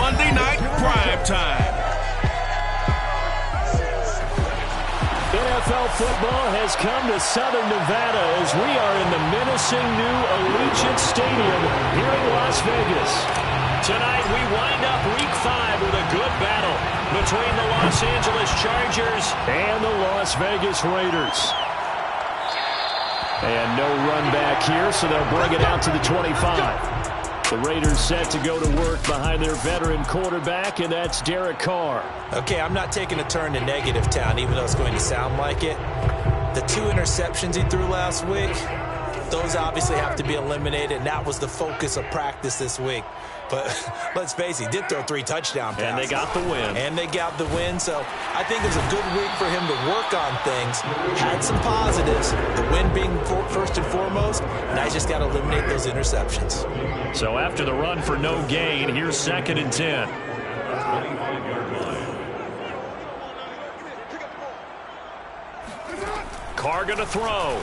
Monday night prime time. NFL football has come to Southern Nevada as we are in the menacing new Allegiant Stadium here in Las Vegas. Tonight we wind up Week 5 with a good battle between the Los Angeles Chargers and the Las Vegas Raiders. And no run back here, so they'll bring it out to the 25. The Raiders set to go to work behind their veteran quarterback, and that's Derek Carr. Okay, I'm not taking a turn to negative town, even though it's going to sound like it. The 2 interceptions he threw last week, those obviously have to be eliminated, and that was the focus of practice this week. But let's face it, he did throw 3 touchdown passes. And they got the win. And they got the win, so I think it was a good week for him to work on things. Had some positives, the win being first and foremost, and I just got to eliminate those interceptions. So after the run for no gain, here's 2nd and 10. Carr going to throw.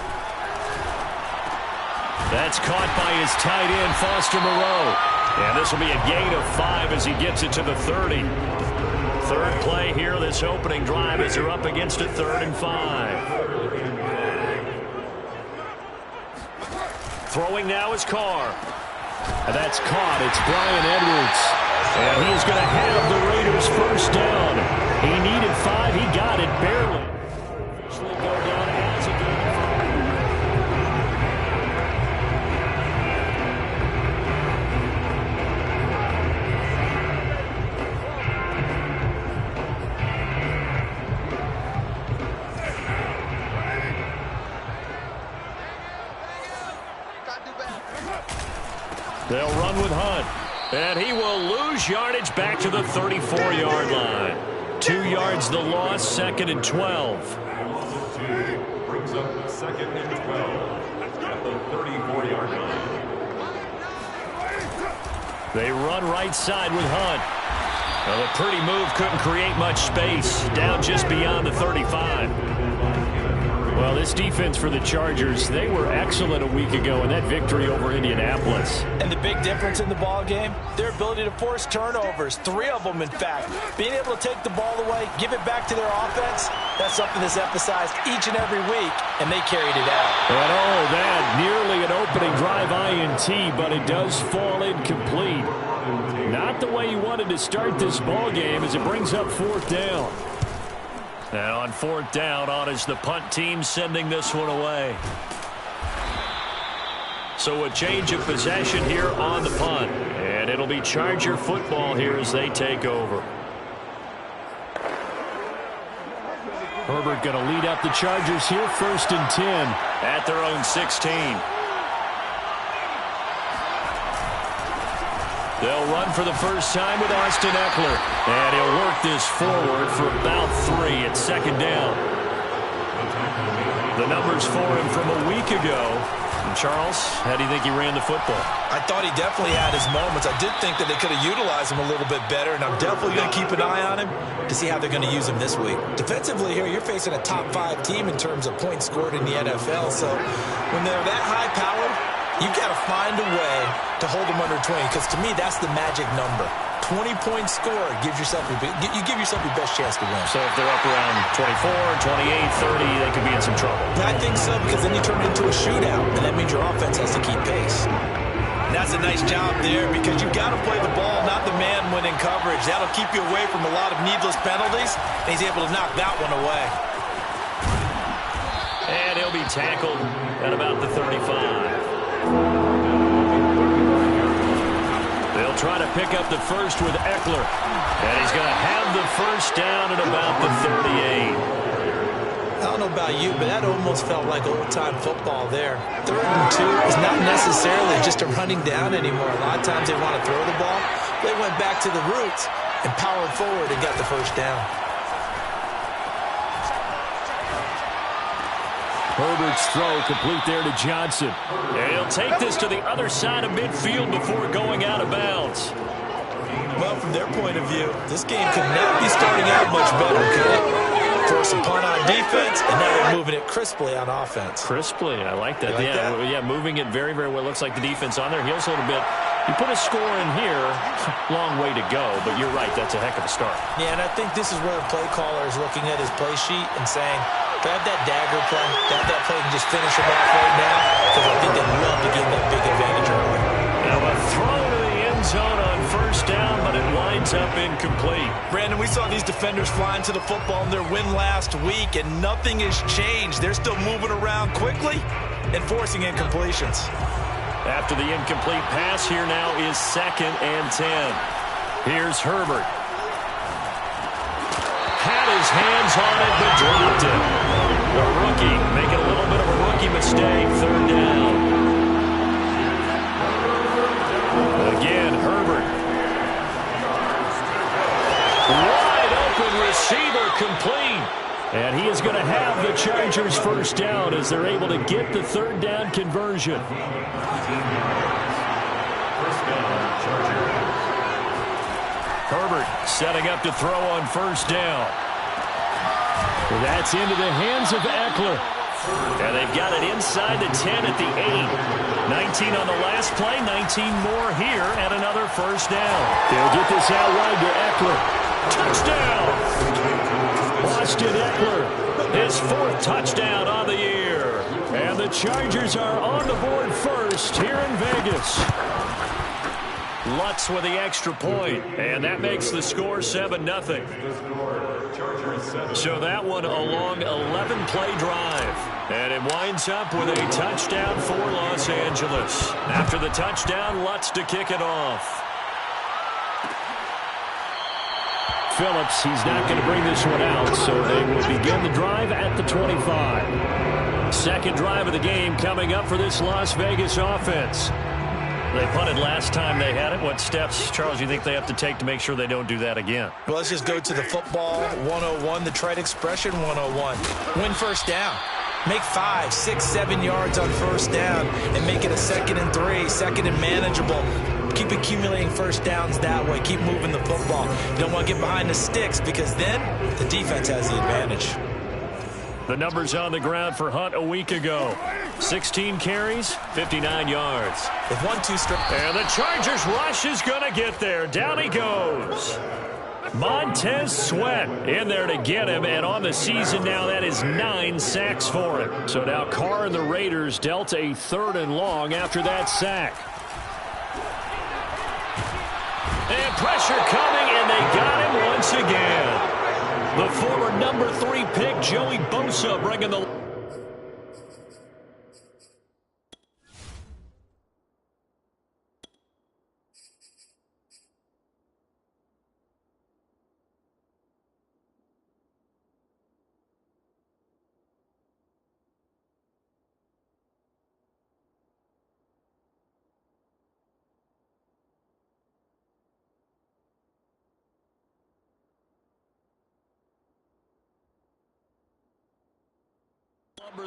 That's caught by his tight end, Foster Moreau. And this will be a gain of 5 as he gets it to the 30. Third play here, this opening drive as they're up against a 3rd and 5. Throwing now is Carr. And that's caught. It's Brian Edwards. And he is going to have the Raiders first down. He needed 5. He got it barely. Officially go down as a gain of 5. They'll run with Hunt. And he will lose yardage back to the 34-yard line. 2 yards the loss, 2nd and 12. Brings up 2nd and 12 at the 34-yard line. They run right side with Hunt. Well, a pretty move couldn't create much space. Down just beyond the 35. Well, this defense for the Chargers, they were excellent a week ago in that victory over Indianapolis. And the big difference in the ball game, their ability to force turnovers, 3 of them in fact. Being able to take the ball away, give it back to their offense, that's something that's emphasized each and every week, and they carried it out. And oh, that nearly an opening drive INT, but it does fall incomplete. Not the way you wanted to start this ball game as it brings up 4th down. And on 4th down, on is the punt team sending this one away. So a change of possession here on the punt. And it'll be Charger football here as they take over. Herbert going to lead up the Chargers here, 1st and 10 at their own 16. They'll run for the first time with Austin Eckler. And he'll work this forward for about 3 at 2nd down. The numbers for him from a week ago. And Charles, how do you think he ran the football? I thought he definitely had his moments. I did think that they could have utilized him a little bit better, and I'm definitely going to keep an eye on him to see how they're going to use him this week. Defensively here, you're facing a top 5 team in terms of points scored in the NFL, so when they're that high-powered, you got to find a way to hold them under 20, because to me, that's the magic number. 20 points scored gives yourself you give yourself your best chance to win. So if they're up around 24, 28, 30, they could be in some trouble. I think so, because then you turn it into a shootout, and that means your offense has to keep pace. And that's a nice job there, because you've got to play the ball, not the man when in coverage. That'll keep you away from a lot of needless penalties, and he's able to knock that one away. And he'll be tackled at about the 35. They'll try to pick up the first with Eckler. And he's going to have the first down at about the 38. I don't know about you, but that almost felt like old-time football there. 3rd and 2 is not necessarily just a running down anymore. A lot of times they want to throw the ball. They went back to the roots and powered forward and got the first down. Herbert's throw complete there to Johnson. And he'll take this to the other side of midfield before going out of bounds. Well, from their point of view, this game could not be starting out much better, could it? Force a punt on defense, and now they're moving it crisply on offense. Crisply, I like that. You like that? Yeah, moving it very, very well. Looks like the defense on their heels a little bit. You put a score in here, long way to go, but you're right, that's a heck of a start. Yeah, and I think this is where the play caller is looking at his play sheet and saying, grab that dagger play, grab that play and just finish him off right now, because I think they'd love to gain that big advantage early. Now a throw to the end zone on first down, but it winds up incomplete. Brandon, we saw these defenders flying to the football in their win last week, and nothing has changed. They're still moving around quickly and forcing incompletions. After the incomplete pass, here now is 2nd and 10. Here's Herbert. Had his hands on it, but dropped it. The rookie making a little bit of a rookie mistake. 3rd down. Again, Herbert. Wide open receiver complete. And he is going to have the Chargers first down as they're able to get the 3rd down conversion. Herbert setting up to throw on first down. That's into the hands of Eckler. And they've got it inside the 10 at the 8. 19 on the last play, 19 more here and another first down. They'll get this out wide to Eckler. Touchdown! Austin Eckler, his 4th touchdown on the year. And the Chargers are on the board first here in Vegas. Lutz with the extra point, and that makes the score 7-0. So that one a long 11-play drive, and it winds up with a touchdown for Los Angeles. After the touchdown, Lutz to kick it off. Phillips, he's not going to bring this one out, so they will begin the drive at the 25. Second drive of the game coming up for this Las Vegas offense. They punted last time they had it. What steps, Charles, you think they have to take to make sure they don't do that again? Well, let's just go to the football 101, the trite expression 101. Win first down. Make 5, 6, 7 yards on first down and make it a 2nd and 3, 2nd and manageable. Keep accumulating first downs that way. Keep moving the football. You don't want to get behind the sticks because then the defense has the advantage. The numbers on the ground for Hunt a week ago. 16 carries, 59 yards. With 1-2 strip. And the Chargers rush is going to get there. Down he goes. Montez Sweat in there to get him, and on the season now, that is 9 sacks for him. So now Carr and the Raiders dealt a 3rd and long after that sack. And pressure coming, and they got him once again. The former number 3 pick, Joey Bosa, bringing the...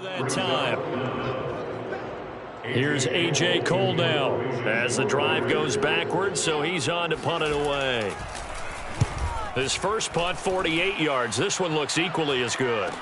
that time. Here's A.J. Cole now as the drive goes backwards, so he's on to punt it away. His first punt, 48 yards. This one looks equally as good.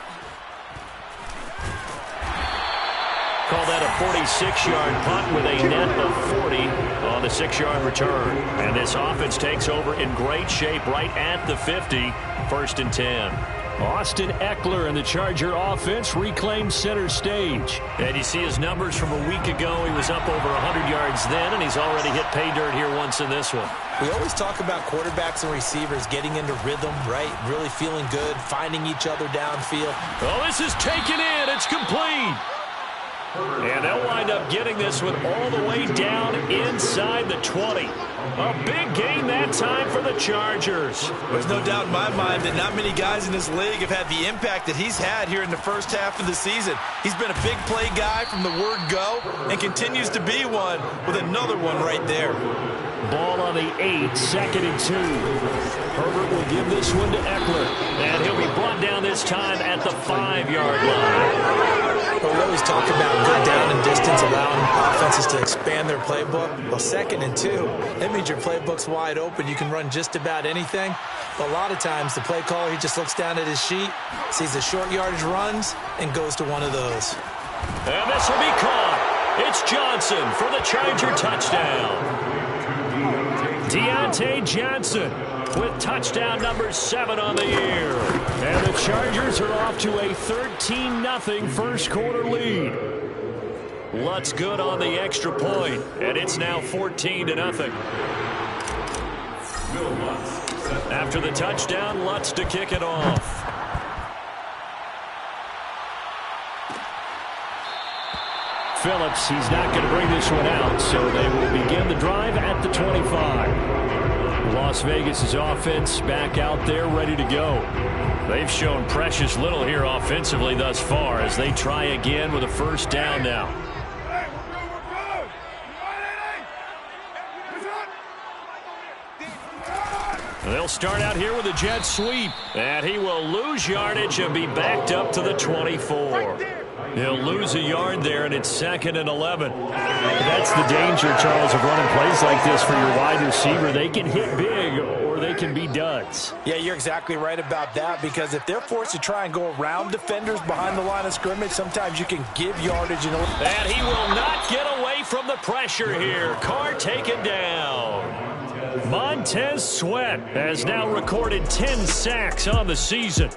Call that a 46-yard punt with a net of 40 on the 6-yard return. And this offense takes over in great shape right at the 50, 1st and 10. Austin Eckler and the Charger offense reclaimed center stage. And you see his numbers from a week ago. He was up over 100 yards then, and he's already hit pay dirt here once in this one. We always talk about quarterbacks and receivers getting into rhythm, right? Really feeling good, finding each other downfield. Oh, this is taken in. It's complete. And they'll wind up getting this one all the way down inside the 20. A big gain that time for the Chargers. There's no doubt in my mind that not many guys in this league have had the impact that he's had here in the first half of the season. He's been a big play guy from the word go and continues to be one with another one right there. Ball on the 8, 2nd and 2. Herbert will give this one to Eckler. And he'll be brought down this time at the 5-yard line. But we always talk about good down and distance, allowing offenses to expand their playbook. Well, 2nd and 2, that means your playbook's wide open. You can run just about anything. But a lot of times, the play caller, he just looks down at his sheet, sees the short yardage runs, and goes to one of those. And this will be caught. It's Johnson for the Charger touchdown. Deontay Johnson with touchdown number 7 on the year. And the Chargers are off to a 13-0 first quarter lead. Lutz good on the extra point, and it's now 14-0. After the touchdown, Lutz to kick it off. Phillips, he's not going to bring this one out, so they will begin the drive at the 25. Las Vegas' offense back out there ready to go. They've shown precious little here offensively thus far as they try again with a first down now. They'll start out here with a jet sweep, and he will lose yardage and be backed up to the 24. He'll lose a yard there, and it's 2nd and 11. That's the danger, Charles, of running plays like this for your wide receiver. They can hit big, or they can be duds. Yeah, you're exactly right about that, because if they're forced to try and go around defenders behind the line of scrimmage, sometimes you can give yardage. And he will not get away from the pressure here. Carr taken down. Montez Sweat has now recorded 10 sacks on the season.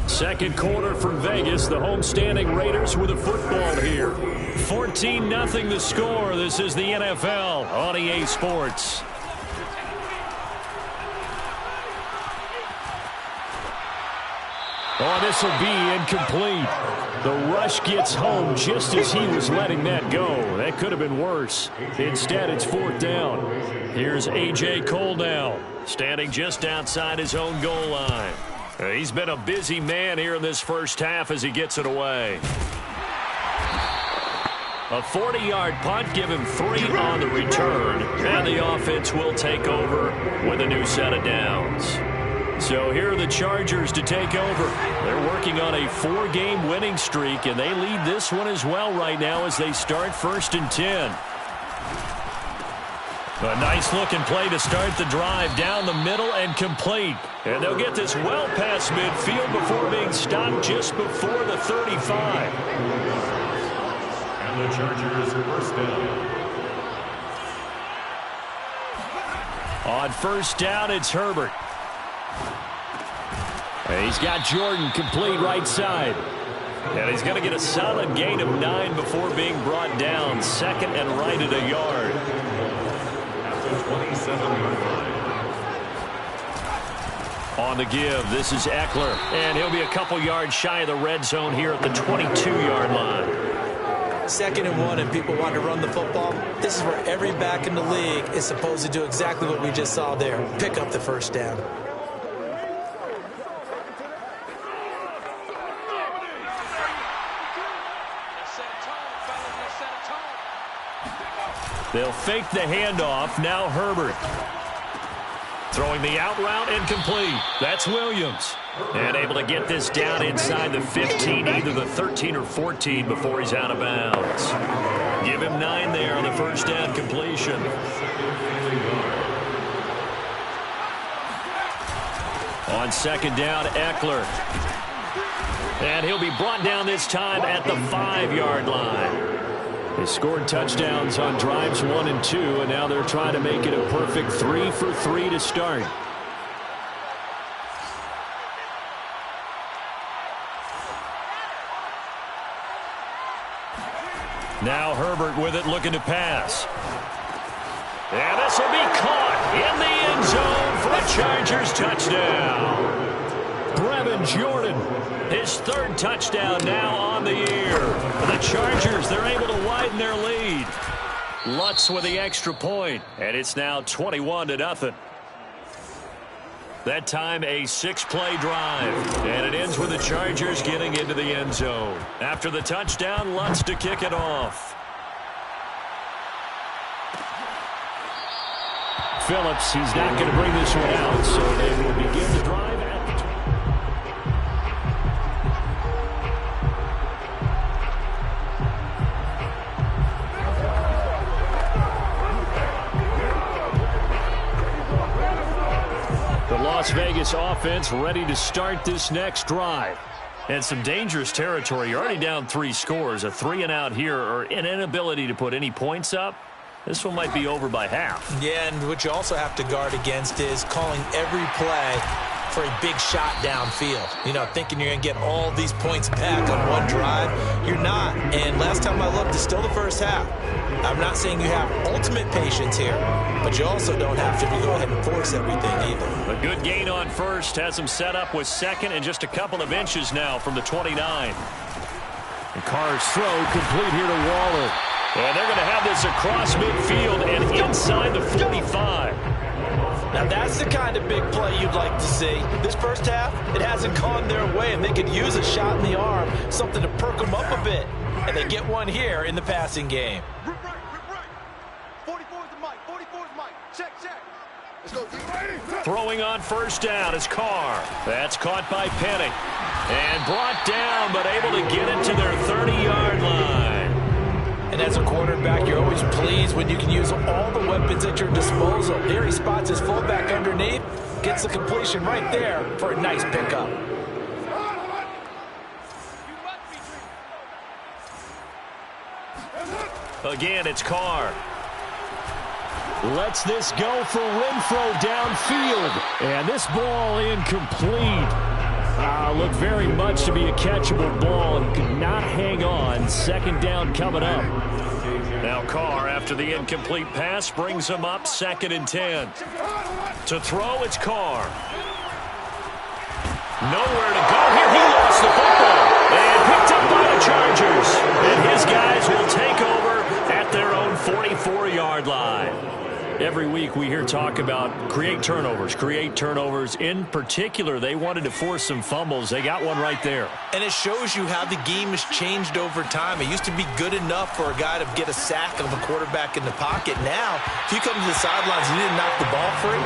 Second quarter from Vegas. The homestanding Raiders with a football here. 14-0 the score. This is the NFL on EA Sports. Oh, this will be incomplete. The rush gets home just as he was letting that go. That could have been worse. Instead, it's 4th down. Here's A.J. Cole now, standing just outside his own goal line. He's been a busy man here in this first half as he gets it away. A 40-yard punt, give him 3 on the return, and the offense will take over with a new set of downs. So here are the Chargers to take over. They're working on a 4-game winning streak, and they lead this one as well right now as they start 1st and 10. A nice-looking play to start the drive down the middle and complete. And they'll get this well past midfield before being stopped just before the 35. And the Chargers first down. On first down, it's Herbert. He's got Jordan complete right side. And he's going to get a solid gain of 9 before being brought down. 2nd and right at a yard. At the 27-yard line. On the give, this is Eckler. And he'll be a couple yards shy of the red zone here at the 22-yard line. 2nd and 1, and people want to run the football. This is where every back in the league is supposed to do exactly what we just saw there. Pick up the first down. They'll fake the handoff. Now Herbert. Throwing the out route incomplete. That's Williams. And able to get this down inside the 15, either the 13 or 14 before he's out of bounds. Give him 9 there on the first down completion. On 2nd down, Eckler. And he'll be brought down this time at the 5-yard line. They scored touchdowns on drives 1 and 2, and now they're trying to make it a perfect 3 for 3 to start. Now Herbert with it, looking to pass. And this will be caught in the end zone for a Chargers touchdown. Brevin Jordan, his 3rd touchdown now on the year. For the Chargers, they're able to widen their lead. Lutz with the extra point, and it's now 21-0. That time a 6-play drive, and it ends with the Chargers getting into the end zone. After the touchdown, Lutz to kick it off. Phillips, he's not going to bring this one out, so they will begin the drive at the Las Vegas offense ready to start this next drive. And some dangerous territory. You're already down 3 scores. A 3-and-out here, or an inability to put any points up. This one might be over by half. Yeah, and what you also have to guard against is calling every play for a big shot downfield. You know, thinking you're going to get all these points back on one drive. You're not. And last time I looked, it's still the first half. I'm not saying you have ultimate patience here, but you also don't have to go ahead and force everything either. A good gain on first has him set up with second and just a couple of inches now from the 29. And Carr's throw complete here to Waller. And they're going to have this across midfield and inside the 45. Now that's the kind of big play you'd like to see. This first half, it hasn't gone their way, and they could use a shot in the arm, something to perk them up a bit. And they get one here in the passing game. Right. 44's the mic. 44's mic. Check. Let's go. Throwing on first down is Carr. That's caught by Penny. And brought down, but able to get it to their 30-yard line. And as a quarterback, you're always pleased when you can use all the weapons at your disposal. Here he spots his fullback underneath, gets the completion right there for a nice pickup. Again, it's Carr. Lets this go for Renfro downfield. And this ball incomplete. Looked very much to be a catchable ball and could not hang on. Second down coming up. Now Carr, after the incomplete pass, brings him up 2nd and 10. To throw, it's Carr. Nowhere to go here. He lost the football. And picked up by the Chargers. And his guys will take over at their own 44-yard line. Every week we hear talk about create turnovers. In particular, they wanted to force some fumbles. They got one right there. And it shows you how the game has changed over time. It used to be good enough for a guy to get a sack of a quarterback in the pocket. Now, if you come to the sidelines and you didn't knock the ball free,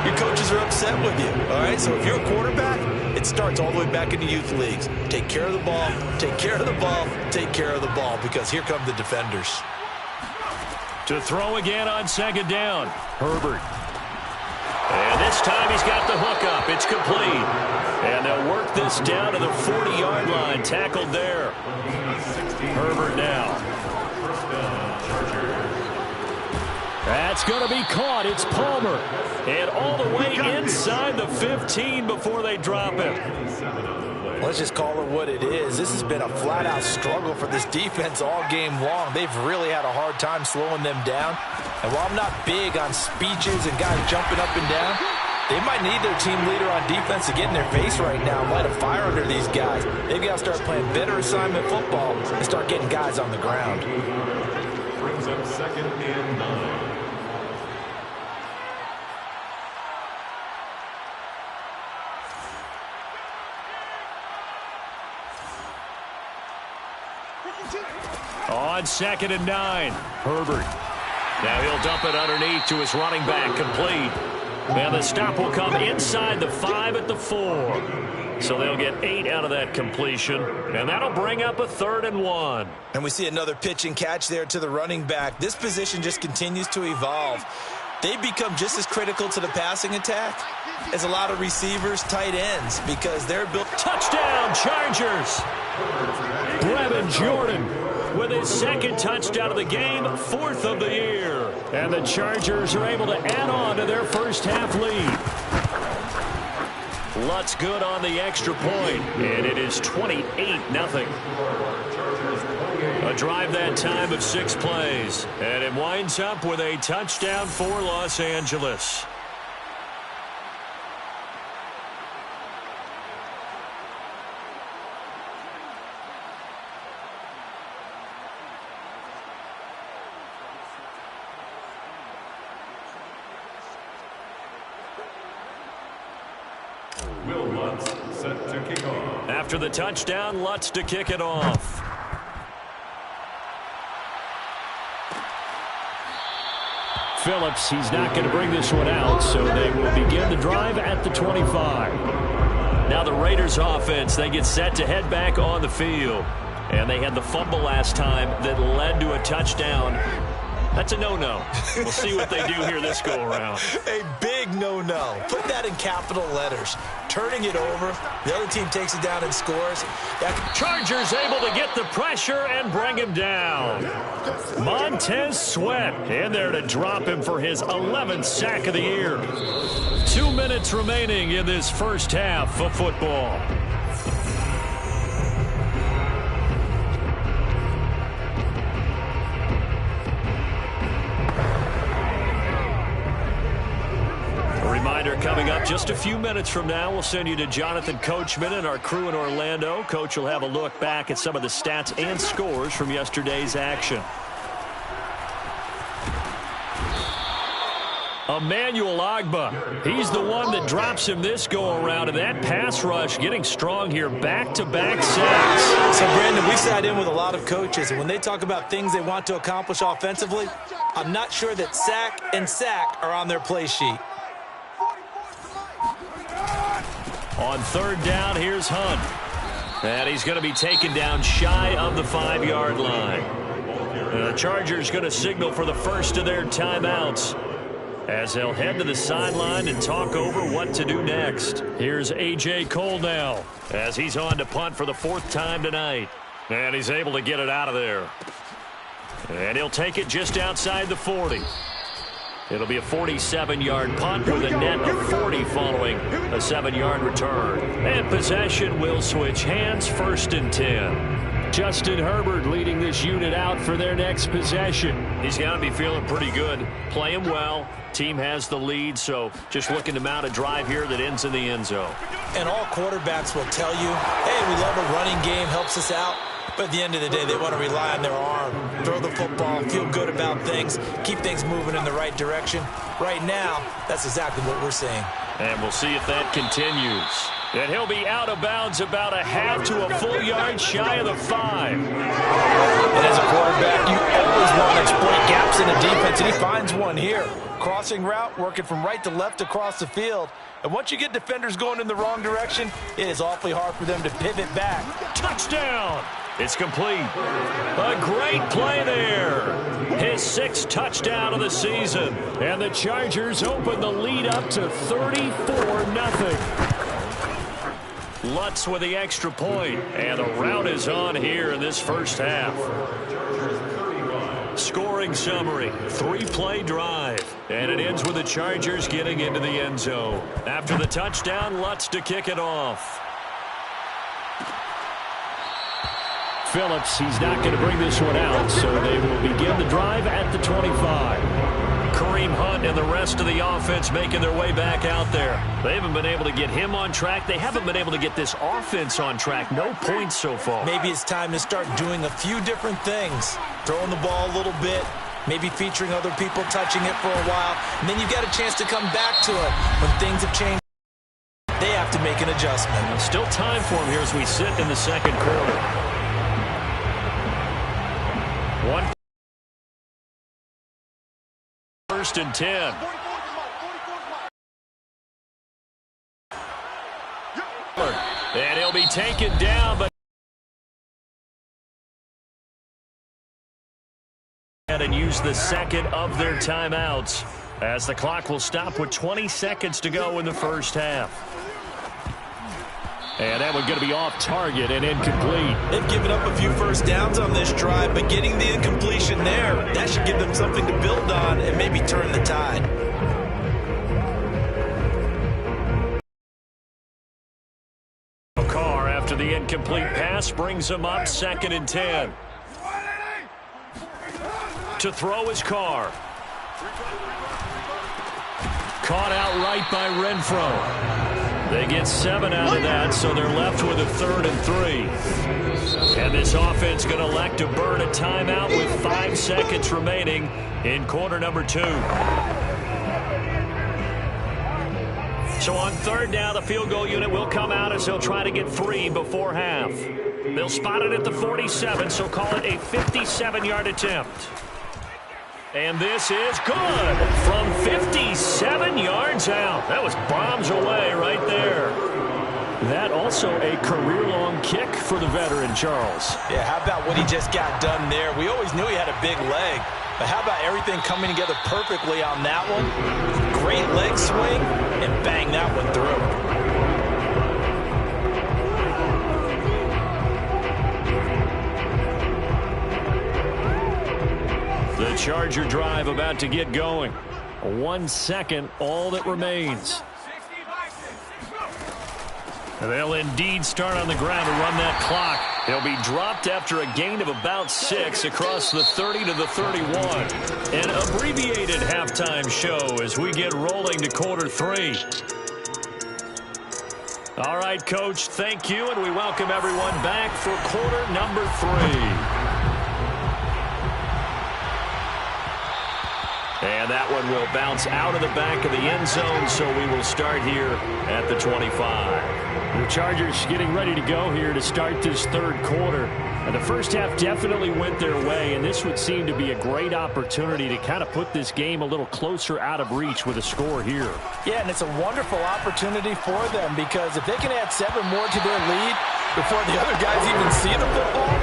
your coaches are upset with you. All right, so if you're a quarterback, it starts all the way back in the youth leagues. Take care of the ball, take care of the ball, take care of the ball, because here come the defenders. To throw again on 2nd down, Herbert. And this time he's got the hook up. It's complete. And they'll work this down to the 40-yard line. Tackled there. Herbert now. That's going to be caught. It's Palmer. And all the way inside the 15 before they drop it. Let's just call it what it is. This has been a flat-out struggle for this defense all game long. They've really had a hard time slowing them down. And while I'm not big on speeches and guys jumping up and down, they might need their team leader on defense to get in their face right now and light a fire under these guys. They've got to start playing better assignment football and start getting guys on the ground. Brings up 2nd and 9. On 2nd and 9, Herbert. Now he'll dump it underneath to his running back, complete. And the stop will come inside the 5 at the 4. So they'll get 8 out of that completion. And that'll bring up a 3rd and 1. And we see another pitch and catch there to the running back. This position just continues to evolve. They become just as critical to the passing attack as a lot of receivers, tight ends, because they're built. Touchdown, Chargers! Brevin Jordan with his 2nd touchdown of the game, 4th of the year. And the Chargers are able to add on to their first half lead. Lutz good on the extra point, and it is 28-0. A drive that time of 6 plays, and it winds up with a touchdown for Los Angeles. Will Lutz set to kick off. After the touchdown, Lutz to kick it off. Phillips, he's not going to bring this one out, so they will begin the drive at the 25. Now the Raiders offense, they get set to head back on the field. And they had the fumble last time that led to a touchdown. That's a no-no. We'll see what they do here this go-around. A big no-no. Put that in capital letters. Turning it over. The other team takes it down and scores. Chargers able to get the pressure and bring him down. Montez Sweat in there to drop him for his 11th sack of the year. 2 minutes remaining in this first half of football. Coming up just a few minutes from now, we'll send you to Jonathan Coachman and our crew in Orlando. Coach will have a look back at some of the stats and scores from yesterday's action. Emmanuel Ogbah, he's the one that drops him this go-around, and that pass rush getting strong here, back-to-back sacks. So, Brandon, we sat in with a lot of coaches, and when they talk about things they want to accomplish offensively, I'm not sure that sack and sack are on their play sheet. On third down, here's Hunt. And he's going to be taken down shy of the 5-yard line. The Chargers going to signal for the first of their timeouts as they'll head to the sideline and talk over what to do next. Here's A.J. Cole now as he's on to punt for the 4th time tonight. And he's able to get it out of there. And he'll take it just outside the 40. It'll be a 47-yard punt with a net of 40 following a 7-yard return. And possession will switch hands, 1st and 10. Justin Herbert leading this unit out for their next possession. He's got to be feeling pretty good, playing well. Team has the lead, so just looking to mount a drive here that ends in the end zone. And all quarterbacks will tell you, hey, we love a running game, helps us out. But at the end of the day, they want to rely on their arm, throw the football, feel good about things, keep things moving in the right direction. Right now, that's exactly what we're seeing. And we'll see if that continues. And he'll be out of bounds about a half to a full yard shy of the 5. And as a quarterback, you always want to exploit gaps in the defense, and he finds one here. Crossing route, working from right to left across the field. And once you get defenders going in the wrong direction, it is awfully hard for them to pivot back. Touchdown! It's complete. A great play there. His 6th touchdown of the season. And the Chargers open the lead up to 34-0. Lutz with the extra point. And the route is on here in this first half. Scoring summary, 3-play drive. And it ends with the Chargers getting into the end zone. After the touchdown, Lutz to kick it off. Phillips, he's not going to bring this one out, so they will begin the drive at the 25. Kareem Hunt and the rest of the offense making their way back out there. They haven't been able to get him on track. They haven't been able to get this offense on track. No points so far. Maybe it's time to start doing a few different things. Throwing the ball a little bit, maybe featuring other people touching it for a while, and then you've got a chance to come back to it when things have changed. They have to make an adjustment. Still time for him here as we sit in the second quarter. 1st and 10. And he'll be taken down, but and use the second of their timeouts as the clock will stop with 20 seconds to go in the first half. And that one's going to be off target and incomplete. They've given up a few first downs on this drive, but getting the incompletion there, that should give them something to build on and maybe turn the tide. Carr, after the incomplete pass, brings him up 2nd and 10. To throw is Carr. Caught out right by Renfro. They get 7 out of that, so they're left with a 3rd and 3. And this offense going to elect to burn a timeout with 5 seconds remaining in quarter number 2. So on 3rd down, the field goal unit will come out as they'll try to get 3 before half. They'll spot it at the 47, so call it a 57-yard attempt. And this is good from 57 yards out. That was bombs away right there. That also a career-long kick for the veteran, Charles. Yeah, how about what he just got done there? We always knew he had a big leg. But how about everything coming together perfectly on that one? Great leg swing, and bang that one through. The Charger drive about to get going. 1 second, all that remains. They'll indeed start on the ground to run that clock. He'll be dropped after a gain of about 6 across the 30 to the 31. An abbreviated halftime show as we get rolling to quarter 3. All right, Coach, thank you, and we welcome everyone back for quarter number 3. And that one will bounce out of the back of the end zone, so we will start here at the 25. The Chargers getting ready to go here to start this third quarter. And the first half definitely went their way, and this would seem to be a great opportunity to kind of put this game a little closer out of reach with a score here. Yeah, and it's a wonderful opportunity for them because if they can add 7 more to their lead before the other guys even see the football,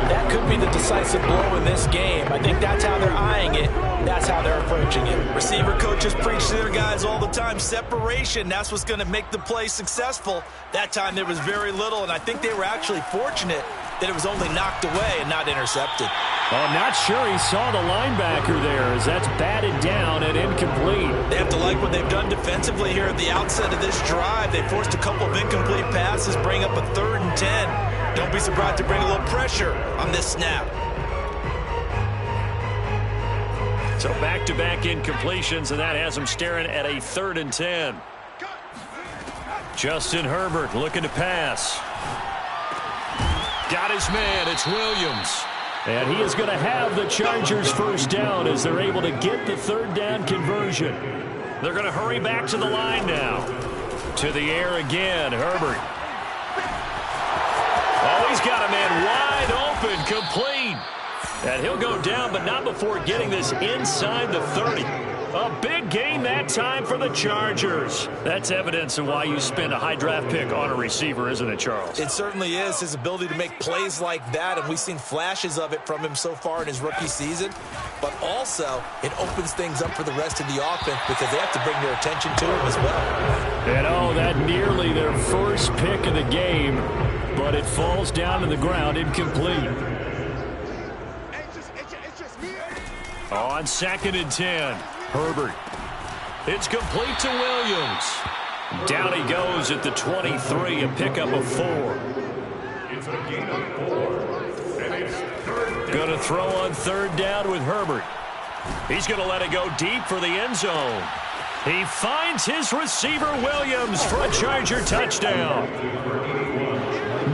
that could be the decisive blow in this game. I think that's how they're eyeing it. That's how they're approaching it. Receiver coaches preach to their guys all the time. Separation, that's what's going to make the play successful. That time there was very little, and I think they were actually fortunate that it was only knocked away and not intercepted. I'm not sure he saw the linebacker there as that's batted down and incomplete. They have to like what they've done defensively here at the outset of this drive. They forced a couple of incomplete passes, bring up a 3rd and 10. Don't be surprised to bring a little pressure on this snap. So back-to-back incompletions, and that has them staring at a 3rd and 10. Justin Herbert looking to pass. Got his man. It's Williams. And he is going to have the Chargers first down as they're able to get the 3rd down conversion. They're going to hurry back to the line now. To the air again, Herbert. Oh, he's got a man wide open, complete. And he'll go down, but not before getting this inside the 30. A big gain that time for the Chargers. That's evidence of why you spend a high draft pick on a receiver, isn't it, Charles? It certainly is. His ability to make plays like that, and we've seen flashes of it from him so far in his rookie season. But also, it opens things up for the rest of the offense because they have to bring their attention to him as well. And oh, that nearly their first pick of the game, but it falls down to the ground incomplete. On 2nd and 10, Herbert. It's complete to Williams. Down he goes at the 23, a pickup of 4. It's a gain of 4, and it's 3rd down. Going to throw on 3rd down with Herbert. He's going to let it go deep for the end zone. He finds his receiver, Williams, for a Charger touchdown.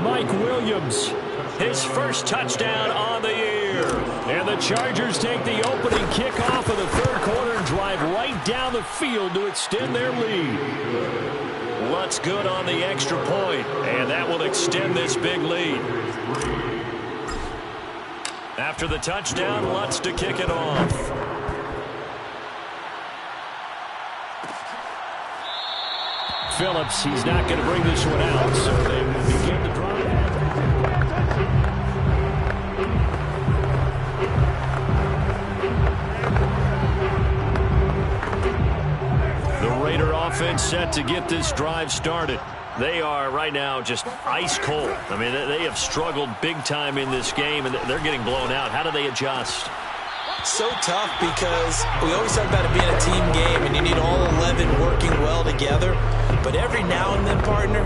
Mike Williams, his first touchdown on the year. And the Chargers take the opening kickoff of the 3rd quarter and drive right down the field to extend their lead. Lutz good on the extra point, and that will extend this big lead. After the touchdown, Lutz to kick it off. Phillips, he's not going to bring this one out, so they will begin to drive. Offense set to get this drive started. They are right now just ice cold. I mean, they have struggled big time in this game, and they're getting blown out. How do they adjust? So tough because we always talk about it being a team game, and you need all 11 working well together. But every now and then, partner,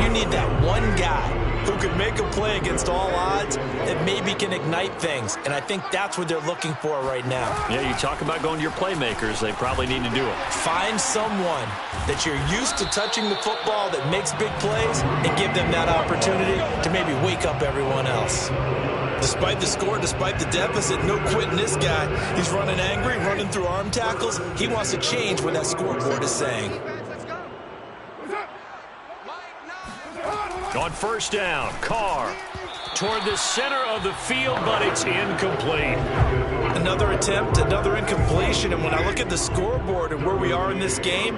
you need that one guy who could make a play against all odds that maybe can ignite things. And I think that's what they're looking for right now. Yeah, you talk about going to your playmakers. They probably need to do it. Find someone that you're used to touching the football that makes big plays and give them that opportunity to maybe wake up everyone else. Despite the score, despite the deficit, no quitting this guy. He's running angry, running through arm tackles. He wants to change what that scoreboard is saying. On 1st down, Carr toward the center of the field, but it's incomplete. Another attempt, another incompletion, and when I look at the scoreboard and where we are in this game,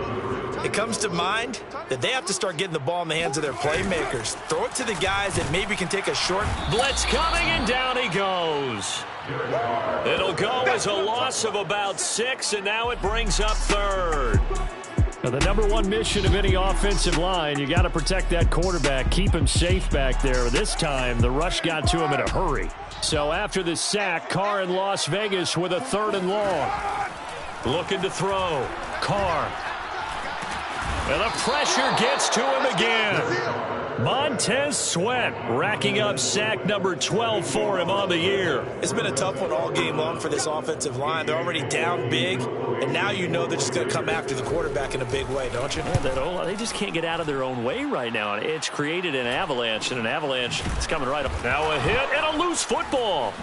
it comes to mind that they have to start getting the ball in the hands of their playmakers. Throw it to the guys that maybe can take a short. Blitz coming, and down he goes. It'll go as a loss of about 6, and now it brings up third. Now, the number one mission of any offensive line, you got to protect that quarterback, keep him safe back there. This time, the rush got to him in a hurry. So after the sack, Carr in Las Vegas with a 3rd and long. Looking to throw. Carr. And the pressure gets to him again. Montez Sweat racking up sack number 12 for him on the year. It's been a tough one all game long for this offensive line. They're already down big, and now you know they're just going to come after the quarterback in a big way, don't you? Yeah, they just can't get out of their own way right now. It's created an avalanche, and an avalanche is coming right up. Now a hit and a loose football.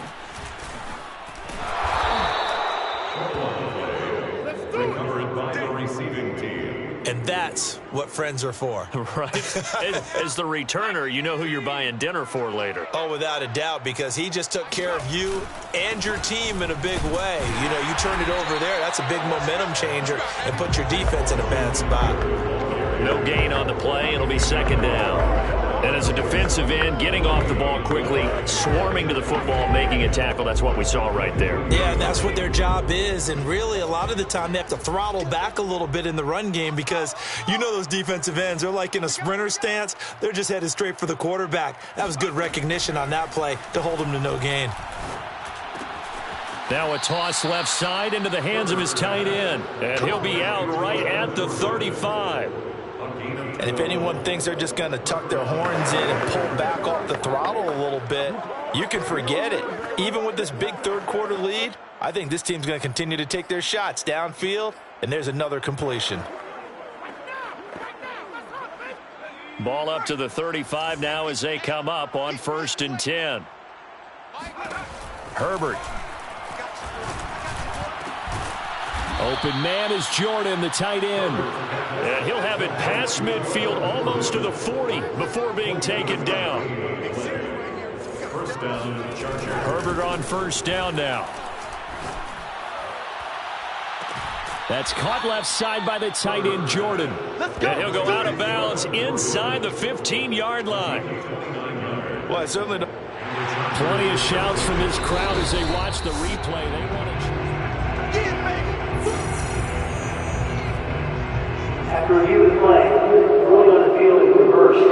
Recovered by the receiving team. And that's what friends are for. Right. As the returner, you know who you're buying dinner for later. Oh, without a doubt, because he just took care of you and your team in a big way. You know, you turned it over there. That's a big momentum changer and put your defense in a bad spot. No gain on the play. It'll be 2nd down. And as a defensive end, getting off the ball quickly, swarming to the football, making a tackle, that's what we saw right there. Yeah, and that's what their job is. And really, a lot of the time, they have to throttle back a little bit in the run game because you know those defensive ends, they're like in a sprinter stance. They're just headed straight for the quarterback. That was good recognition on that play to hold him to no gain. Now a toss left side into the hands of his tight end. And he'll be out right at the 35. And if anyone thinks they're just going to tuck their horns in and pull back off the throttle a little bit, you can forget it. Even with this big 3rd quarter lead, I think this team's going to continue to take their shots downfield, and there's another completion. Ball up to the 35 now as they come up on 1st and 10. Herbert. Open man is Jordan, the tight end. And he'll have it past midfield almost to the 40 before being taken down. First down, Chargers. Herbert on 1st down now. That's caught left side by the tight end, Jordan. And he'll go out of bounds inside the 15-yard line. Well, I certainly don't. Plenty of shouts from this crowd as they watch the replay. They want to... After review of play, ruling on the field is reversed.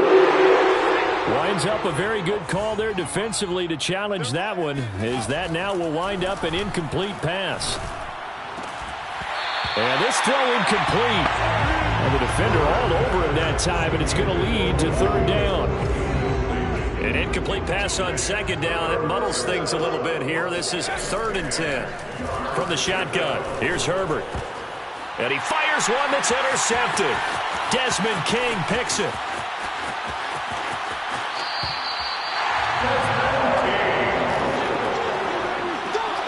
Winds up a very good call there defensively to challenge that one, as that now will wind up an incomplete pass. And this throw incomplete. And the defender all over him that time, and it's going to lead to 3rd down. An incomplete pass on 2nd down. It muddles things a little bit here. This is 3rd and 10 from the shotgun. Here's Herbert. And he fires one that's intercepted. Desmond King picks it.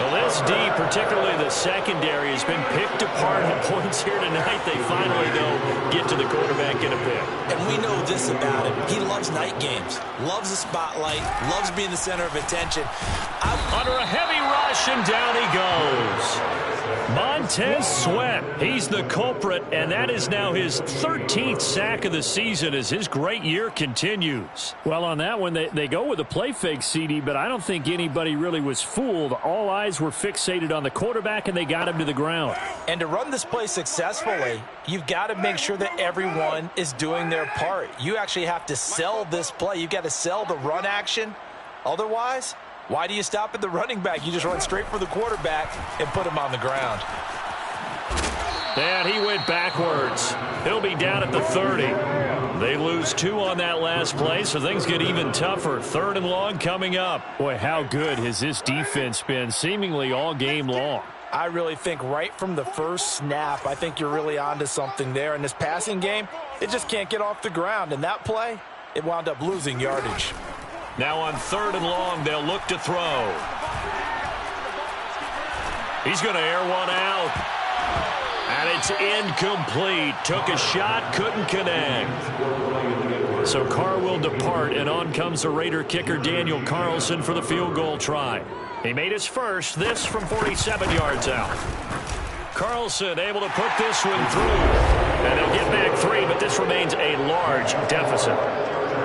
Well, this D, particularly the secondary, has been picked apart at points here tonight. They finally, though, get to the quarterback in a pick. And we know this about him. He loves night games, loves the spotlight, loves being the center of attention. Under a heavy rush, and down he goes. Montez Sweat, he's the culprit, and that is now his 13th sack of the season as his great year continues. Well, on that one, they go with a play fake, CD, but I don't think anybody really was fooled. All eyes were fixated on the quarterback, and they got him to the ground. And to run this play successfully, you've got to make sure that everyone is doing their part. You actually have to sell this play. You've got to sell the run action. Otherwise, why do you stop at the running back? You just run straight for the quarterback and put him on the ground. And he went backwards. He'll be down at the 30. They lose 2 on that last play, so things get even tougher. 3rd and long coming up. Boy, how good has this defense been seemingly all game long? I really think right from the first snap, I think you're really onto something there. In this passing game, it just can't get off the ground. And that play, it wound up losing yardage. Now on 3rd and long, they'll look to throw. He's going to air one out. And it's incomplete. Took a shot, couldn't connect. So Carr will depart, and on comes the Raider kicker Daniel Carlson for the field goal try. He made his first, this from 47 yards out. Carlson able to put this one through. And they'll get back 3, but this remains a large deficit.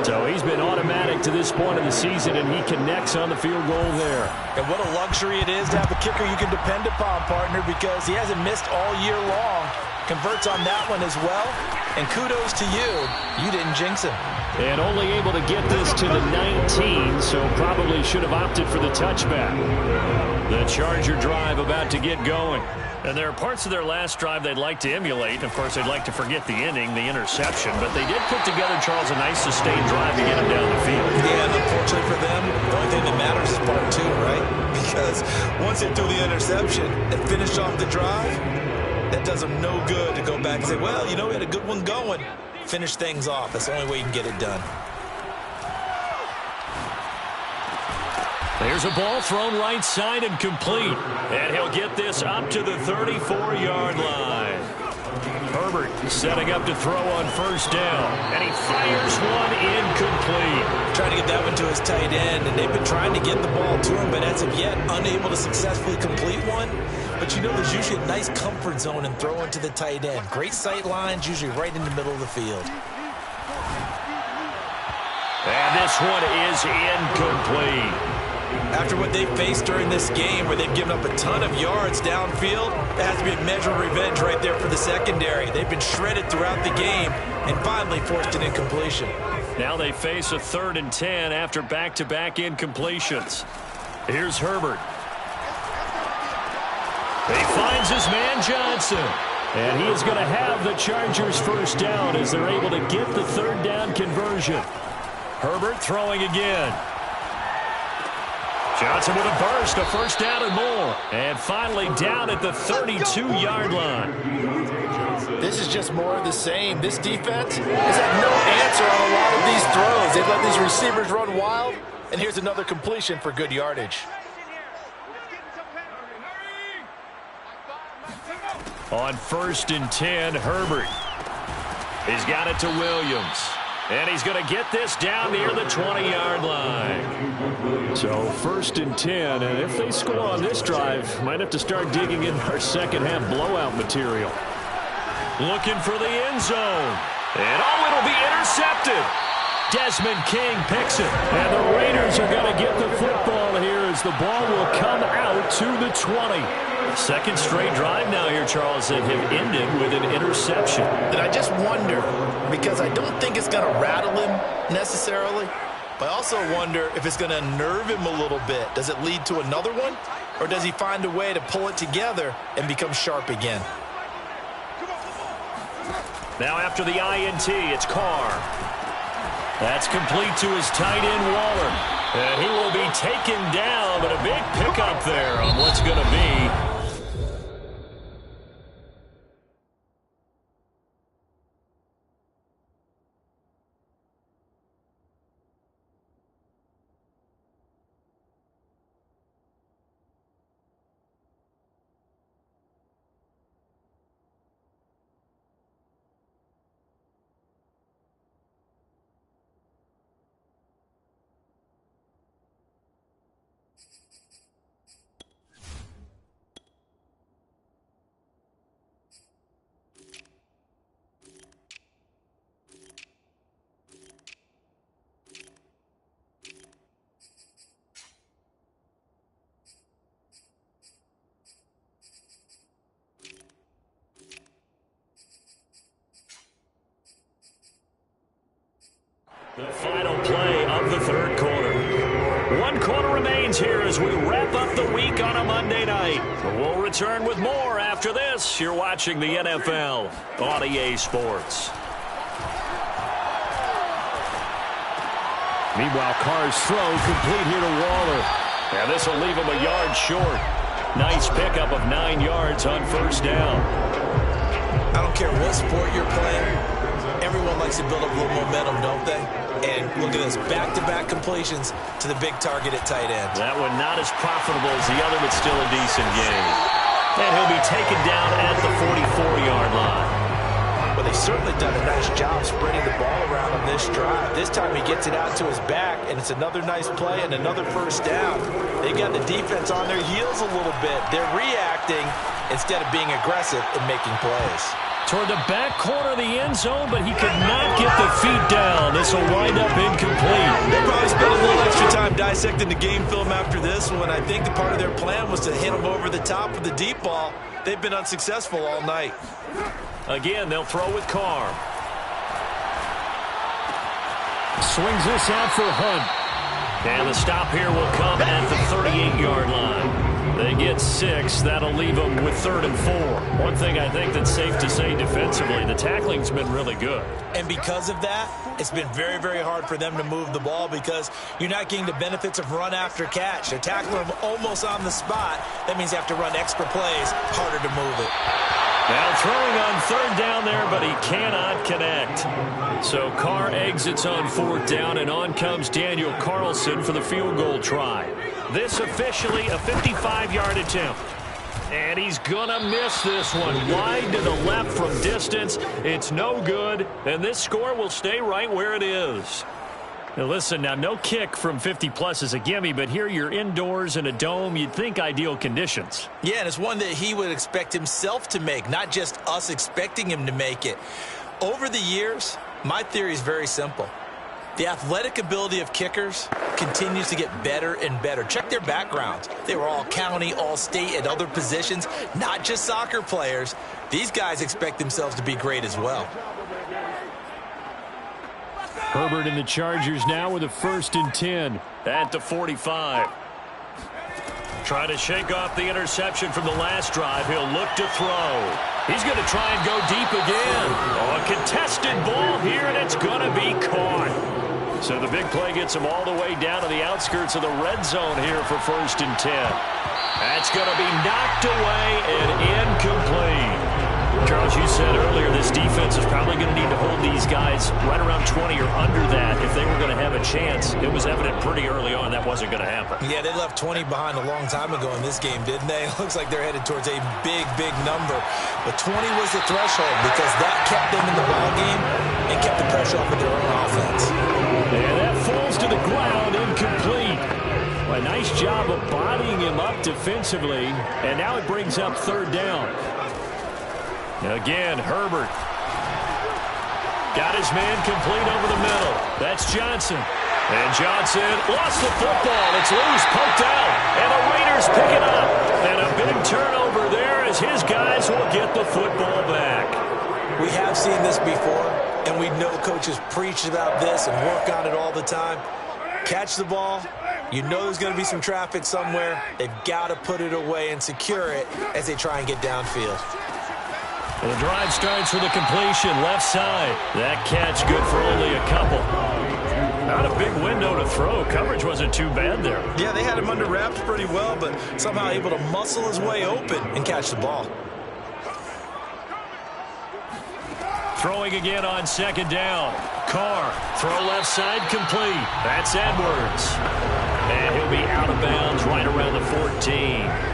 So he's been automatic to this point of the season, and he connects on the field goal there. And what a luxury it is to have a kicker you can depend upon, partner, because he hasn't missed all year long. Converts on that one as well. And kudos to you. You didn't jinx him. And only able to get this to the 19, so probably should have opted for the touchback. The Charger drive about to get going. And there are parts of their last drive they'd like to emulate. And of course, they'd like to forget the inning, the interception. But they did put together, Charles, a nice sustained drive to get him down the field. Yeah, and unfortunately for them, the only thing that matters is part 2, right? Because once they threw the interception and finished off the drive, that does them no good to go back and say, well, you know, we had a good one going. Finish things off. That's the only way you can get it done. There's a ball thrown right side and complete. And he'll get this up to the 34-yard line. Herbert setting up to throw on first down. And he fires one incomplete. Trying to get that one to his tight end, and they've been trying to get the ball to him, but as of yet, unable to successfully complete one. But you know, there's usually a nice comfort zone in throwing to the tight end. Great sight lines, usually right in the middle of the field. And this one is incomplete. After what they faced during this game, where they've given up a ton of yards downfield, that has to be a measure of revenge right there for the secondary. They've been shredded throughout the game and finally forced an incompletion. Now they face a 3rd and 10 after back-to-back incompletions. Here's Herbert. He finds his man Johnson. And he is going to have the Chargers first down as they're able to get the 3rd down conversion. Herbert throwing again. Johnson with a burst, a first down and more. And finally down at the 32-yard line. This is just more of the same. This defense has had no answer on a lot of these throws. They've let these receivers run wild, and here's another completion for good yardage. On 1st and 10, Herbert. He's got it to Williams. And he's going to get this down near the 20-yard line. So 1st and 10, and if they score on this drive, might have to start digging in our second-half blowout material. Looking for the end zone. And it'll be intercepted. Desmond King picks it. And the Raiders are going to get the football here as the ball will come out to the 20. Second straight drive now here, Charles, that have ended with an interception. And I just wonder, because I don't think it's going to rattle him necessarily, but I also wonder if it's going to unnerve him a little bit. Does it lead to another one, or does he find a way to pull it together and become sharp again? Now after the INT, it's Carr. That's complete to his tight end, Waller. And he will be taken down, but a big pickup there on what's going to be the final play of the 3rd quarter. 1 quarter remains here as we wrap up the week on a Monday night. We'll return with more after this. You're watching the NFL on EA Sports. Meanwhile, Carr's throw complete here to Waller. And this will leave him a yard short. Nice pickup of 9 yards on first down. I don't care what sport you're playing. Everyone likes to build up a little momentum, don't they? And look at this, back-to-back completions to the big target at tight end. That one not as profitable as the other, but still a decent game. And he'll be taken down at the 44-yard line. but they've certainly done a nice job spreading the ball around on this drive. This time he gets it out to his back, and it's another nice play and another first down. They got the defense on their heels a little bit. They're reacting instead of being aggressive and making plays. Toward the back corner of the end zone, but he could not get the feet down. This will wind up incomplete. They'll probably spend a little extra time dissecting the game film after this one. I think the part of their plan was to hit him over the top with the deep ball. They've been unsuccessful all night. Again, they'll throw with Carr. Swings this out for Hunt. And the stop here will come at the 38-yard line. They get 6. That'll leave them with 3rd and 4. One thing I think that's safe to say defensively, the tackling's been really good. And because of that, it's been very, very hard for them to move the ball because you're not getting the benefits of run after catch. They're tackling them almost on the spot. That means you have to run extra plays, harder to move it. Now throwing on 3rd down there, but he cannot connect. So Carr exits on 4th down, and on comes Daniel Carlson for the field goal try. This officially a 55-yard attempt. And he's going to miss this one. Wide to the left from distance. It's no good, and this score will stay right where it is. Now listen, now no kick from 50-plus is a gimme, but here you're indoors in a dome. You'd think ideal conditions. Yeah, and it's one that he would expect himself to make, not just us expecting him to make it. Over the years, my theory is very simple. The athletic ability of kickers continues to get better and better. Check their backgrounds. They were all county, all state, at other positions, not just soccer players. These guys expect themselves to be great as well. Herbert and the Chargers now with a 1st and 10 at the 45. Trying to shake off the interception from the last drive. He'll look to throw. He's going to try and go deep again. Oh, a contested ball here, and it's going to be caught. So the big play gets him all the way down to the outskirts of the red zone here for 1st and 10. That's going to be knocked away and incomplete. Charles, you said earlier this defense is probably going to need to hold these guys right around 20 or under that if they were going to have a chance. It was evident pretty early on that wasn't going to happen. Yeah, they left 20 behind a long time ago in this game, didn't they? It looks like they're headed towards a big, big number. But 20 was the threshold because that kept them in the ball game and kept the pressure off of their own offense. And that falls to the ground, incomplete. A nice job of bodying him up defensively, and now it brings up 3rd down. Again, Herbert got his man complete over the middle. That's Johnson. And Johnson lost the football. It's loose, poked out, and the Raiders pick it up. And a big turnover there as his guys will get the football back. We have seen this before, and we know coaches preach about this and work on it all the time. Catch the ball. You know there's going to be some traffic somewhere. They've got to put it away and secure it as they try and get downfield. The drive starts with a completion, left side. That catch good for only a couple. Not a big window to throw. Coverage wasn't too bad there. Yeah, they had him under wraps pretty well, but somehow able to muscle his way open and catch the ball. Throwing again on 2nd down. Carr, throw left side, complete. That's Edwards. And he'll be out of bounds right around the 14.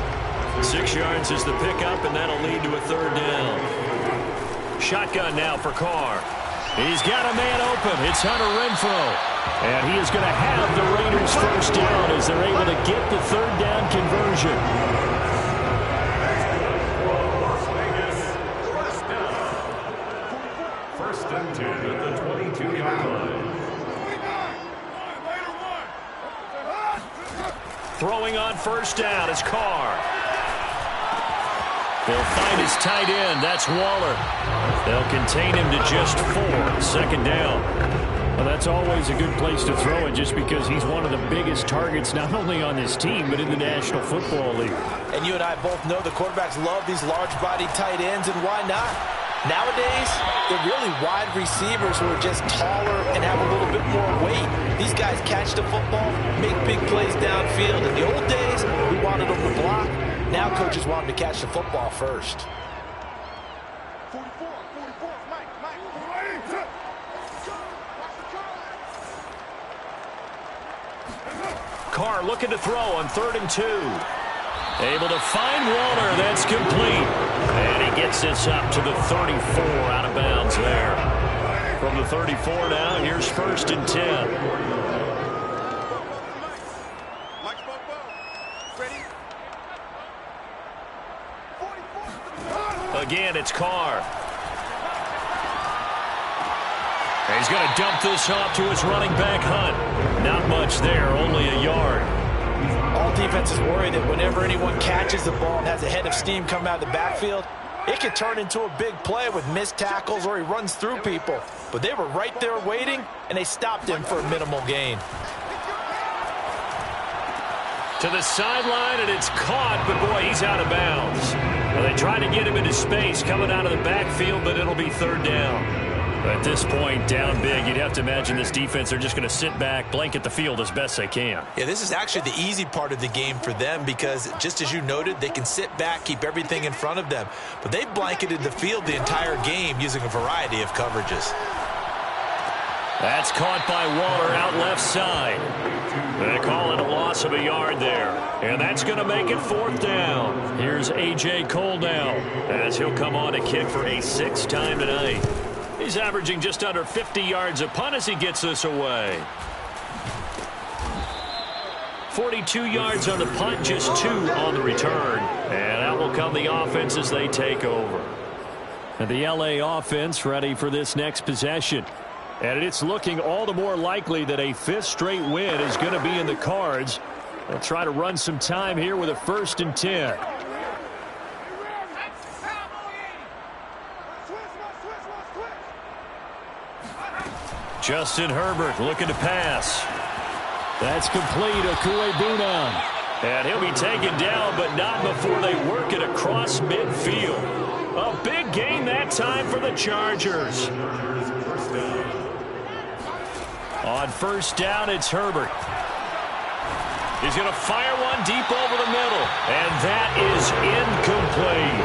6 yards is the pickup, and that'll lead to a 3rd down. Shotgun now for Carr. He's got a man open. It's Hunter Renfrow. And he is going to have the Raiders 1st down as they're able to get the 3rd down conversion. First and 10 at the 22-yard line. Throwing on 1st down is Carr. They'll find his tight end. That's Waller. They'll contain him to just 4. 2nd down. Well, that's always a good place to throw it just because he's one of the biggest targets not only on this team but in the National Football League. And you and I both know the quarterbacks love these large-bodied tight ends, and why not? Nowadays, they're really wide receivers who are just taller and have a little bit more weight. These guys catch the football, make big plays downfield. In the old days, we wanted them to block. Now coaches want them to catch the football first. 44, Mike. Carr looking to throw on 3rd and 2. Able to find Waller. That's complete. And he gets this up to the 34, out of bounds there. From the 34 now, here's 1st and 10. Again, it's Carr. He's going to dump this off to his running back, Hunt. Not much there, only a yard. All defenses worry that whenever anyone catches the ball and has a head of steam come out of the backfield, it can turn into a big play with missed tackles or he runs through people. But they were right there waiting, and they stopped him for a minimal gain. To the sideline, and it's caught, but boy, he's out of bounds. Well, they tried to get him into space coming out of the backfield, but it'll be 3rd down. At this point, down big, you'd have to imagine this defense, they're just going to sit back, blanket the field as best they can. Yeah, this is actually the easy part of the game for them because, just as you noted, they can sit back, keep everything in front of them. But they blanketed the field the entire game using a variety of coverages. That's caught by Waller out left side. They call it a loss of a yard there. And that's going to make it 4th down. Here's A.J. Cole now as he'll come on to kick for a 6th time tonight. He's averaging just under 50 yards a punt as he gets this away. 42 yards on the punt, just 2 on the return. And out will come the offense as they take over. And the L.A. offense ready for this next possession. And it's looking all the more likely that a 5th straight win is going to be in the cards. They'll try to run some time here with a 1st and 10. Justin Herbert looking to pass. That's complete. Okuegbunam. And he'll be taken down, but not before they work it across midfield. A big gain that time for the Chargers. On 1st down, it's Herbert. He's going to fire one deep over the middle, and that is incomplete.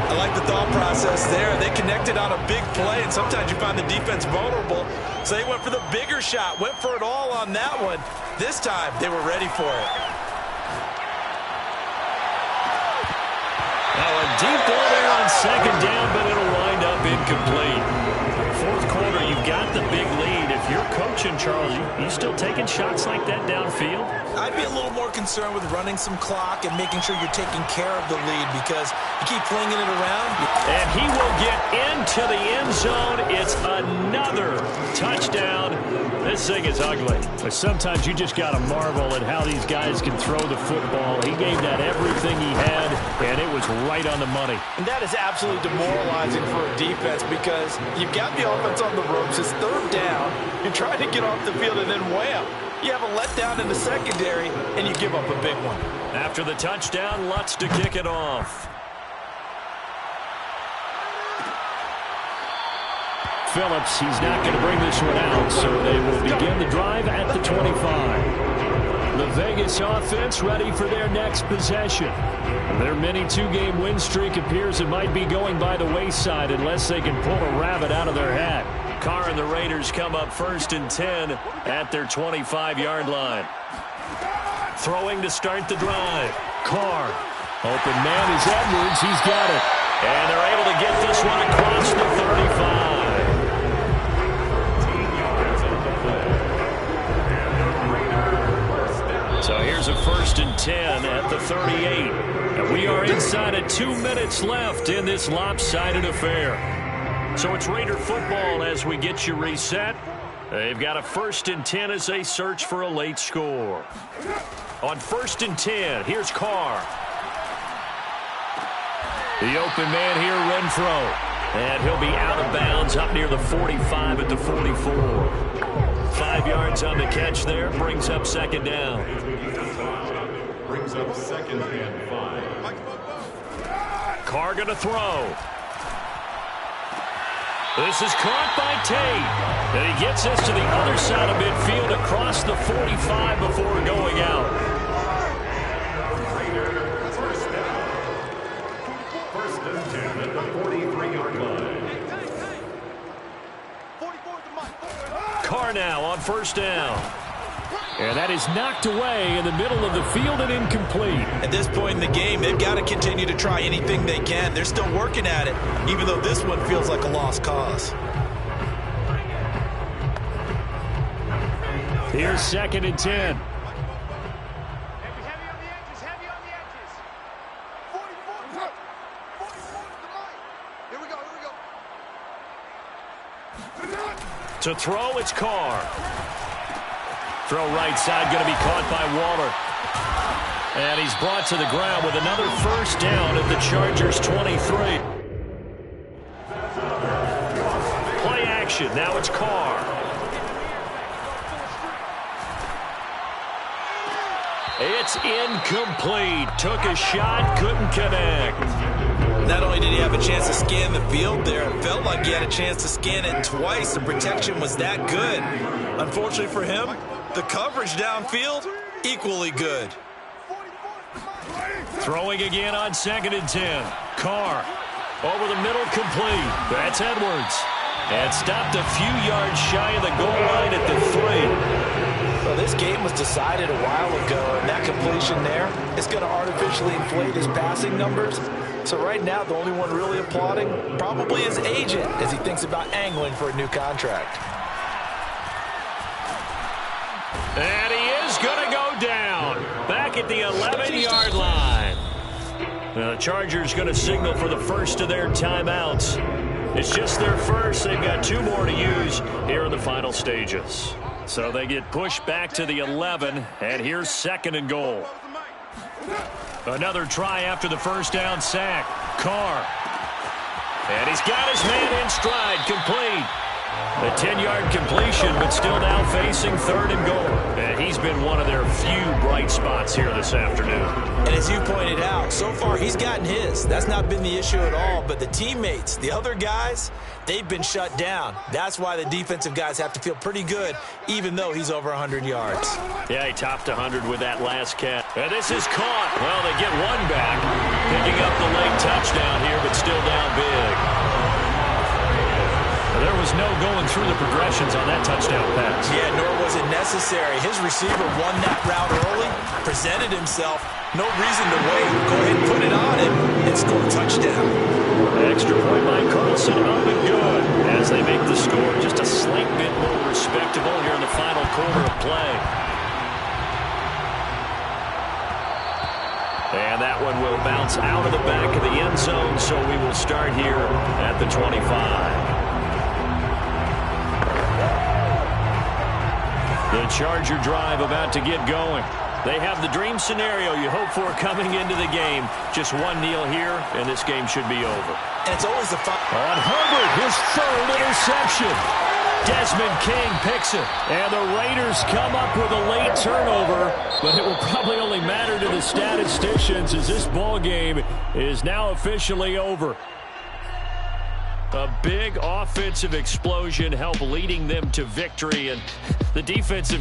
I like the thought process there. They connected on a big play, and sometimes you find the defense vulnerable. So they went for the bigger shot, went for it all on that one. This time, they were ready for it. Now a deep ball there on 2nd down, but it'll wind up incomplete. 4th quarter, you've got the big lead. If you're coaching, Charles, you still taking shots like that downfield? I'd be a little more concerned with running some clock and making sure you're taking care of the lead because you keep flinging it around. And he will get into the end zone. It's another touchdown. This thing is ugly. But sometimes you just got to marvel at how these guys can throw the football. He gave that everything he had, and it was right on the money. And that is absolutely demoralizing for a defense because you've got the offense on the ropes. It's 3rd down. You're trying to get off the field, and then wham. You have a letdown in the secondary, and you give up a big one. After the touchdown, Lutz to kick it off. Phillips, he's not going to bring this one out, so they will begin the drive at the 25. The Vegas offense ready for their next possession. Their mini 2-game win streak appears it might be going by the wayside unless they can pull a rabbit out of their hat. Carr and the Raiders come up 1st and 10 at their 25-yard line. Throwing to start the drive. Carr. Open man is Edwards. He's got it. And they're able to get this one across the 35. So here's a 1st and 10 at the 38. And we are inside of 2 minutes left in this lopsided affair. So it's Raider football as we get you reset. They've got a 1st and 10 as they search for a late score. On 1st and 10, here's Carr. The open man here, Renfro. And he'll be out of bounds up near the 45 at the 44. 5 yards on the catch there, brings up 2nd down. Brings up 2nd and 5. Carr going to throw. This is caught by Tate. And he gets this to the other side of midfield across the 45 before going out. First and 10 at the 43-yard line. Carr now on 1st down. And that is knocked away in the middle of the field and incomplete. At this point in the game, they've got to continue to try anything they can. They're still working at it, even though this one feels like a lost cause. Here's 2nd and 10. Heavy on the edges, heavy on the edges. 44 to Mike. Here we go. To throw, it's Carr. Throw right side, going to be caught by Waller. And he's brought to the ground with another first down at the Chargers' 23. Play action, now it's Carr. It's incomplete. Took a shot, couldn't connect. Not only did he have a chance to scan the field there, it felt like he had a chance to scan it twice. The protection was that good. Unfortunately for him, the coverage downfield, equally good. Throwing again on 2nd and 10. Carr over the middle, complete. That's Edwards. And stopped a few yards shy of the goal line at the 3. Well, this game was decided a while ago, and that completion there is going to artificially inflate his passing numbers. So right now, the only one really applauding probably his agent as he thinks about angling for a new contract. And he is going to go down. Back at the 11-yard line. Now the Chargers going to signal for the first of their timeouts. It's just their first. They've got 2 more to use here in the final stages. So they get pushed back to the 11, and here's 2nd and goal. Another try after the first down sack. Carr. And he's got his man in stride, complete. A 10-yard completion, but still now facing 3rd and goal. And he's been one of their few bright spots here this afternoon. And as you pointed out, so far he's gotten his. That's not been the issue at all. But the teammates, the other guys, they've been shut down. That's why the defensive guys have to feel pretty good, even though he's over 100 yards. Yeah, he topped 100 with that last catch. And this is caught. Well, they get one back. Picking up the late touchdown here, but still down big. There was no going through the progressions on that touchdown pass. Yeah, nor was it necessary. His receiver won that route early, presented himself. No reason to wait. Go ahead and put it on him and score a touchdown. Extra point by Carlson, up and good. As they make the score just a slight bit more respectable here in the final quarter of play. And that one will bounce out of the back of the end zone, so we will start here at the 25. The Charger drive about to get going. They have the dream scenario you hope for coming into the game. Just one kneel here, and this game should be over. And it's always the fun. On Herbert, his 3rd interception. Desmond King picks it. And the Raiders come up with a late turnover, but it will probably only matter to the statisticians as this ball game is now officially over. A big offensive explosion helped leading them to victory, and the defensive